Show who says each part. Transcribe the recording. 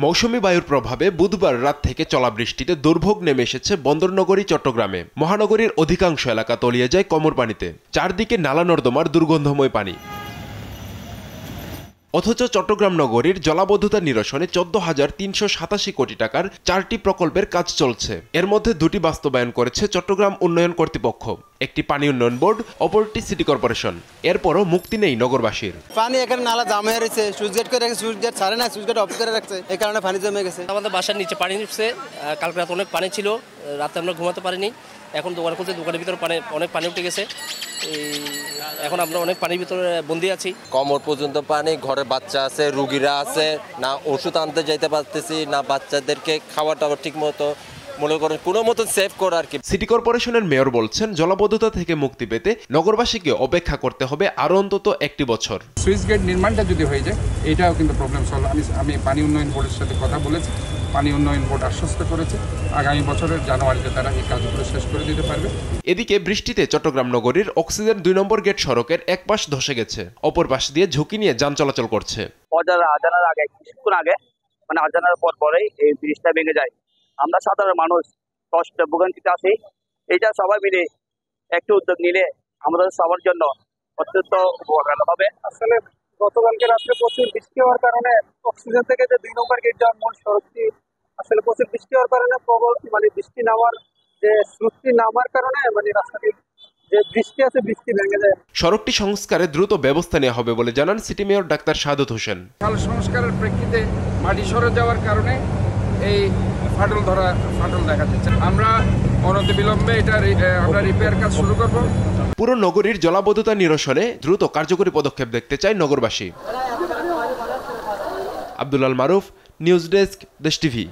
Speaker 1: মৌসুমী বায়ুর প্রভাবে বুধবার রাত থেকে চলা বৃষ্টিতে দুর্ভোগ নেমে এসেছে বন্দরনগরী চট্টগ্রামে। মহানগরীর অধিকাংশ এলাকা তলিয়ে যায় কোমর পানিতে, চারদিকে নালা নর্দমার দুর্গন্ধময় পানি। অথচ চট্টগ্রাম নগরীর জলাবদ্ধতা নিরসনে 14,387 কোটি টাকার 4টি প্রকল্পের কাজ চলছে। এর মধ্যে 2টি বাস্তবায়ন করেছে চট্টগ্রাম উন্নয়ন কর্তৃপক্ষ, একটি পানি উন্নয়ন বোর্ড, অপরটি সিটি কর্পোরেশন। এরপরও মুক্তি নেই নগরবাসীর।
Speaker 2: পানি এখানে নালা জাম হয়ে রয়েছে, সুইচ গেট করে রেখেছে, সুইচ গেট ছাড়ে না, সুইচ গেট অফ করে রাখছে, এই কারণে পানি জমে গেছে।
Speaker 3: আমাদের বাসার নিচে পানি উঠছে, কালকে রাতে অনেক পানি ছিল, রাতে আমরা ঘুমাতে পারিনি। এখন দোকান খুলছে, দোকানের ভিতরে অনেক পানি উঠে গেছে। এখন আমরা অনেক পানির ভিতরে বন্দি আছি।
Speaker 4: কোমর পর্যন্ত পানি, ঘরে বাচ্চা আছে, রোগীরা আছে, না ওষুধ আনতে যাইতে পারতেছি, না বাচ্চাদেরকে খাবার টাবার ঠিক মতো মনে করেন কোনো মতন সেভ করা আর কি।
Speaker 1: সিটি কর্পোরেশনের মেয়র বলছেন, জলাবদ্ধতা থেকে মুক্তি পেতে নগরবাসীকে অপেক্ষা করতে হবে আরও অন্তত 1টি বছর।
Speaker 5: সুইচ গেট নির্মাণটা যদি হয়ে যায়, এটাও কিন্তু প্রবলেম সলভ। আমি পানি উন্নয়ন বোর্ডের সাথে কথা বলেছি, পানি উন্নয়ন বোর্ড আশ্বস্ত করেছে আগামী বছরের জানুয়ারিতে তারা এই কাজগুলো শেষ করে দিতে পারবে।
Speaker 1: এদিকে বৃষ্টিতে চট্টগ্রাম নগরীর অক্সিজেন 2 নম্বর গেট সড়কের এক পাশ ধসে গেছে, অপর পাশ দিয়ে ঝুঁকি নিয়ে যান চলাচল করছে।
Speaker 6: আজানের আগে, কিছুক্ষণ আগে, মানে আজানের পরেই এই ব্রিজটা ভেঙে যায়। আমরা সাধারণ মানুষ কষ্ট ভোগান্তিতে আছি। এটা সবাই মিলে একটু উদ্যোগ নিলে আমাদের সবার জন্য অত্যন্ত উপকার হবে।
Speaker 7: আসলে গতকালকে রাত্রে প্রচুর বৃষ্টি হওয়ার কারণে অক্সিজেন থেকে যে 2 নম্বর গেট যাওয়ার মূল সড়কটি আসলে প্রচুর বৃষ্টি হওয়ার কারণে প্রবল বৃষ্টি নামার যে স্রোতটি নামার কারণে রাস্তাটি যে বৃষ্টি আছে, বৃষ্টি ভেঙে যায়।
Speaker 1: সড়কটি সংস্কারে দ্রুত ব্যবস্থা নেওয়া হবে বলে জানান city mayor doctor Sadat Hossain.
Speaker 5: খাল সংস্কারের প্রেক্ষিতে মাটি সরে যাওয়ার কারণে এই ফাটল দেখা যাচ্ছে। আমরা অনতিবিলম্বে এটা আমরা রিপেয়ার কাজ শুরু করব।
Speaker 1: পুরো নগরীর জলাবদ্ধতা নিরসনে দ্রুত কার্যকরী পদক্ষেপ দেখতে চায় নগরবাসী। আব্দুল আল মারুফ, নিউজ ডেস্ক, দেশ টিভি।